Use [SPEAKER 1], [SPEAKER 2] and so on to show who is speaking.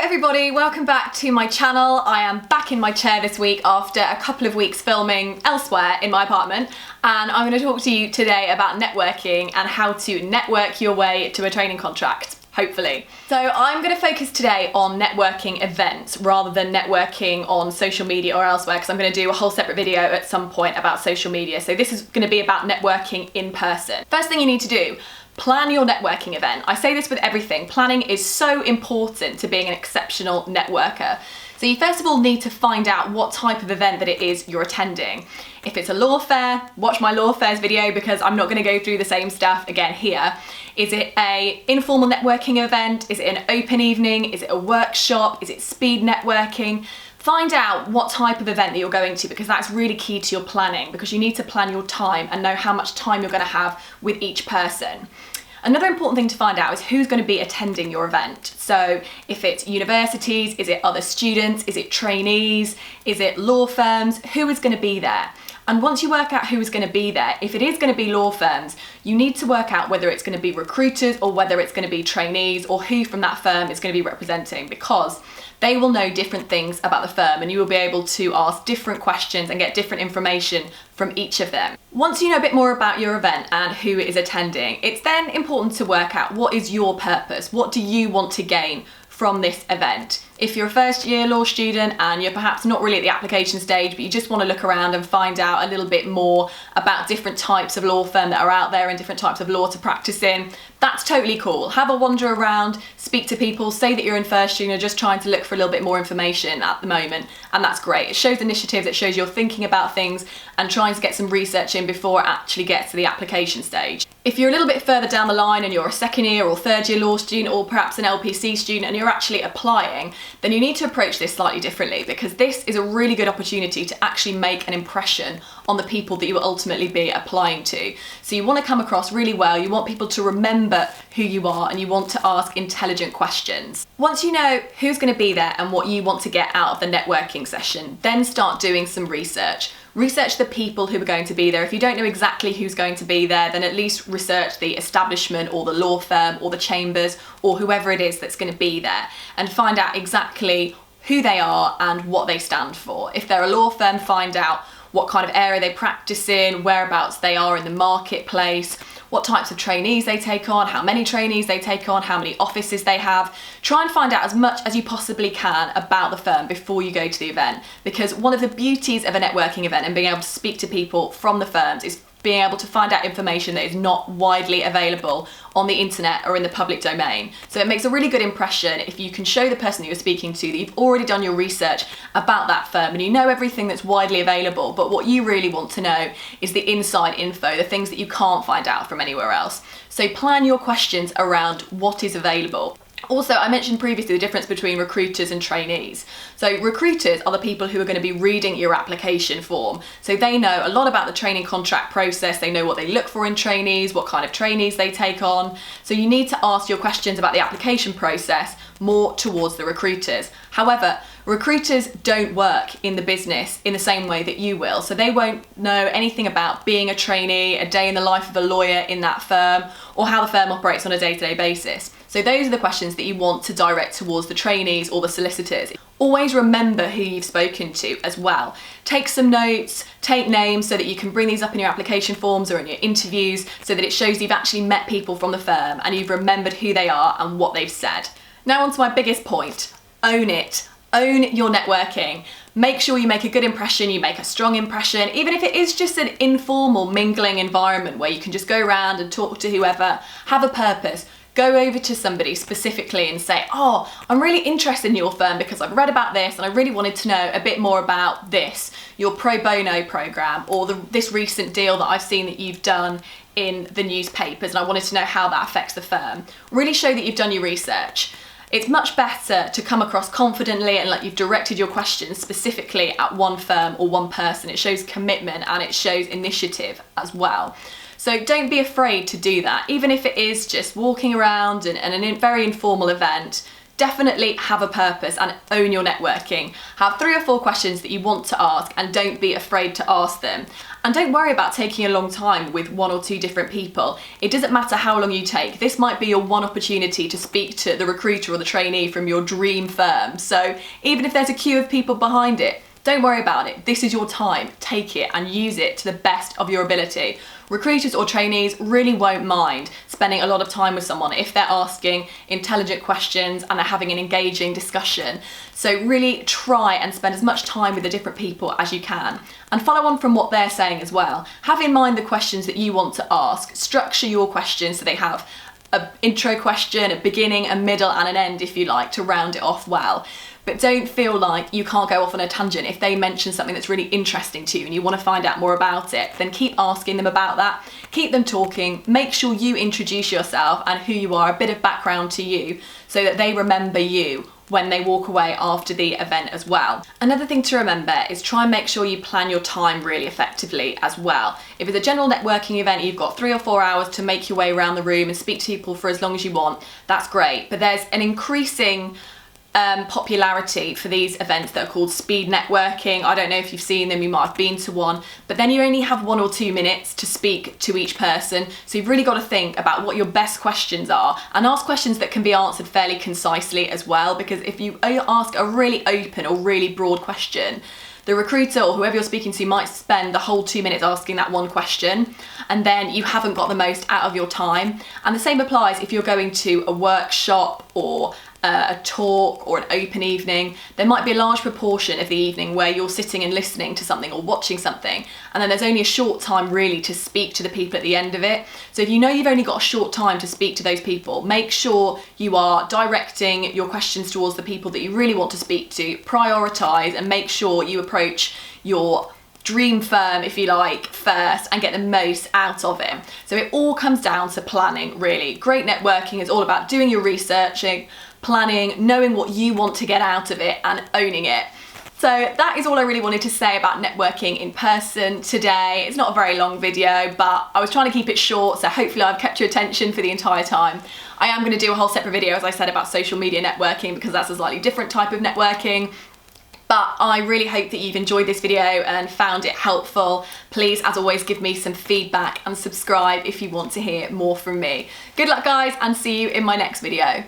[SPEAKER 1] everybody, welcome back to my channel. I am back in my chair this week after a couple of weeks filming elsewhere in my apartment, and I'm going to talk to you today about networking and how to network your way to a training contract, hopefully. So I'm going to focus today on networking events rather than networking on social media or elsewhere, because I'm going to do a whole separate video at some point about social media. So this is going to be about networking in person. First thing you need to do, plan your networking event. I say this with everything. Planning is so important to being an exceptional networker. So you first of all need to find out what type of event that it is you're attending. If it's a law fair, watch my law fairs video because I'm not going to go through the same stuff again here. Is it an informal networking event? Is it an open evening? Is it a workshop? Is it speed networking? Find out what type of event that you're going to, because that's really key to your planning, because you need to plan your time and know how much time you're going to have with each person. Another important thing to find out is who's going to be attending your event. So if it's universities, is it other students, is it trainees, is it law firms, who is going to be there? And once you work out who is going to be there, if it is going to be law firms, you need to work out whether it's going to be recruiters or whether it's going to be trainees, or who from that firm is going to be representing, because they will know different things about the firm and you will be able to ask different questions and get different information from each of them. Once you know a bit more about your event and who is attending, it's then important to work out what is your purpose. What do you want to gain from this event? If you're a first year law student and you're perhaps not really at the application stage, but you just want to look around and find out a little bit more about different types of law firm that are out there and different types of law to practice in, that's totally cool. Have a wander around, speak to people, say that you're in first year and you're just trying to look for a little bit more information at the moment, and that's great. It shows initiative, it shows you're thinking about things and trying to get some research in before it actually gets to the application stage. If you're a little bit further down the line and you're a second year or third year law student, or perhaps an LPC student, and you're actually applying, then you need to approach this slightly differently, because this is a really good opportunity to actually make an impression on the people that you will ultimately be applying to. So you want to come across really well, you want people to remember who you are, and you want to ask intelligent questions. Once you know who's going to be there and what you want to get out of the networking session, then start doing some research. Research the people who are going to be there. If you don't know exactly who's going to be there, then at least research the establishment or the law firm or the chambers or whoever it is that's going to be there, and find out exactly who they are and what they stand for. If they're a law firm, find out what kind of area they practice in, whereabouts they are in the marketplace, what types of trainees they take on, how many trainees they take on, how many offices they have. Try and find out as much as you possibly can about the firm before you go to the event, because one of the beauties of a networking event and being able to speak to people from the firms is being able to find out information that is not widely available on the internet or in the public domain. So it makes a really good impression if you can show the person that you're speaking to that you've already done your research about that firm and you know everything that's widely available, but what you really want to know is the inside info, the things that you can't find out from anywhere else. So plan your questions around what is available. Also, I mentioned previously the difference between recruiters and trainees. So recruiters are the people who are going to be reading your application form. So they know a lot about the training contract process, they know what they look for in trainees, what kind of trainees they take on. So you need to ask your questions about the application process more towards the recruiters. However, recruiters don't work in the business in the same way that you will. So they won't know anything about being a trainee, a day in the life of a lawyer in that firm, or how the firm operates on a day-to-day basis. So those are the questions that you want to direct towards the trainees or the solicitors. Always remember who you've spoken to as well. Take some notes, take names so that you can bring these up in your application forms or in your interviews, so that it shows you've actually met people from the firm and you've remembered who they are and what they've said. Now on to my biggest point, own it. Own your networking. Make sure you make a good impression, you make a strong impression, even if it is just an informal mingling environment where you can just go around and talk to whoever, have a purpose. Go over to somebody specifically and say, oh, I'm really interested in your firm because I've read about this and I really wanted to know a bit more about this, your pro bono program, or this recent deal that I've seen that you've done in the newspapers and I wanted to know how that affects the firm. Really show that you've done your research. It's much better to come across confidently and like you've directed your questions specifically at one firm or one person. It shows commitment and it shows initiative as well. So don't be afraid to do that, even if it is just walking around and a very informal event. definitely have a purpose and own your networking. Have 3 or 4 questions that you want to ask and don't be afraid to ask them. And don't worry about taking a long time with 1 or 2 different people. It doesn't matter how long you take. This might be your one opportunity to speak to the recruiter or the trainee from your dream firm. So even if there's a queue of people behind it, don't worry about it. This is your time. Take it and use it to the best of your ability. Recruiters or trainees really won't mind spending a lot of time with someone if they're asking intelligent questions and they're having an engaging discussion. So really try and spend as much time with the different people as you can. And follow on from what they're saying as well. Have in mind the questions that you want to ask. Structure your questions so they have an intro question, a beginning, a middle and an end if you like, to round it off well. But don't feel like you can't go off on a tangent. If they mention something that's really interesting to you and you want to find out more about it, then keep asking them about that. Keep them talking. Make sure you introduce yourself and who you are, a bit of background to you, so that they remember you when they walk away after the event as well. Another thing to remember is try and make sure you plan your time really effectively as well. If it's a general networking event, you've got 3 or 4 hours to make your way around the room and speak to people for as long as you want, that's great. But there's an increasing popularity for these events that are called speed networking. I don't know if you've seen them, you might have been to one, but then you only have 1 or 2 minutes to speak to each person. So you've really got to think about what your best questions are and ask questions that can be answered fairly concisely as well, because if you ask a really open or really broad question, the recruiter or whoever you're speaking to might spend the whole 2 minutes asking that one question, and then you haven't got the most out of your time. And the same applies if you're going to a workshop or a talk or an open evening. There might be a large proportion of the evening where you're sitting and listening to something or watching something, and then there's only a short time really to speak to the people at the end of it. So if you know you've only got a short time to speak to those people, make sure you are directing your questions towards the people that you really want to speak to, prioritise and make sure you approach your dream firm, if you like, first and get the most out of it. So it all comes down to planning, really. Great networking is all about doing your researching, planning, knowing what you want to get out of it and owning it. So that is all I really wanted to say about networking in person today. It's not a very long video, but I was trying to keep it short, so hopefully I've kept your attention for the entire time. I am going to do a whole separate video, as I said, about social media networking, because that's a slightly different type of networking. But I really hope that you've enjoyed this video and found it helpful. Please, as always, give me some feedback and subscribe if you want to hear more from me. Good luck, guys, and see you in my next video.